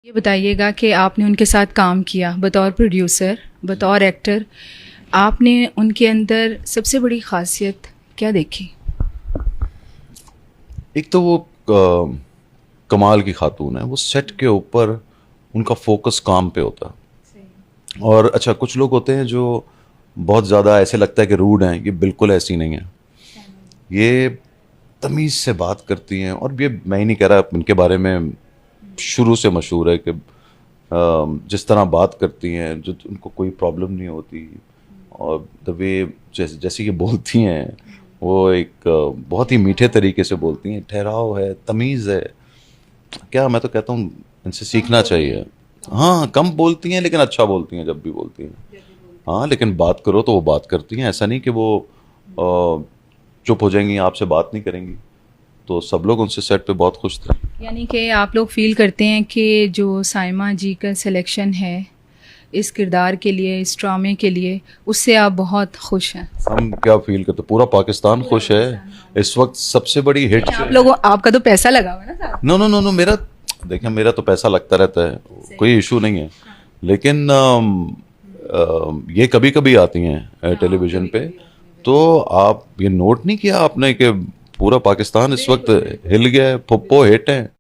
ये बताइएगा कि आपने उनके साथ काम किया बतौर प्रोड्यूसर, बतौर एक्टर, आपने उनके अंदर सबसे बड़ी खासियत क्या देखी? एक तो वो कमाल की खातून है, वो सेट के ऊपर उनका फोकस काम पे होता है। और अच्छा, कुछ लोग होते हैं जो बहुत ज़्यादा ऐसे लगता है कि रूड हैं, ये बिल्कुल ऐसी नहीं है। ये तमीज़ से बात करती हैं। और ये मैं ही नहीं कह रहा, इनके बारे में शुरू से मशहूर है कि जिस तरह बात करती हैं, जो उनको कोई प्रॉब्लम नहीं होती। और द वे जैसे ये बोलती हैं, वो एक बहुत ही मीठे तरीके से बोलती हैं। ठहराव है, तमीज़ है। क्या, मैं तो कहता हूँ इनसे सीखना चाहिए। हाँ, कम बोलती हैं लेकिन अच्छा बोलती हैं जब भी बोलती हैं। हाँ, लेकिन बात करो तो वो बात करती हैं। ऐसा नहीं कि वो चुप हो जाएंगी, आपसे बात नहीं करेंगी। तो सब लोग उनसे सेट पे बहुत खुश थे। यानी कि आप लोग फील करते हैं कि जो साइमा जी का सिलेक्शन है इस किरदार के लिए, इस ड्रामे के लिए, उससे आप बहुत खुश हैं? हम क्या फील करते, पूरा पाकिस्तान खुश है। इस वक्त सबसे बड़ी हिट आप लोगों, आपका तो पैसा लगा हुआ है ना साहब? नो नो नो नो, मेरा देखिए, मेरा तो पैसा लगता रहता है, कोई इशू नहीं है। लेकिन ये कभी कभी आती हैं टेलीविजन पे। तो आप ये नोट नहीं किया आपने कि पूरा पाकिस्तान इस वक्त हिल गया है, फुप्पो हिट है।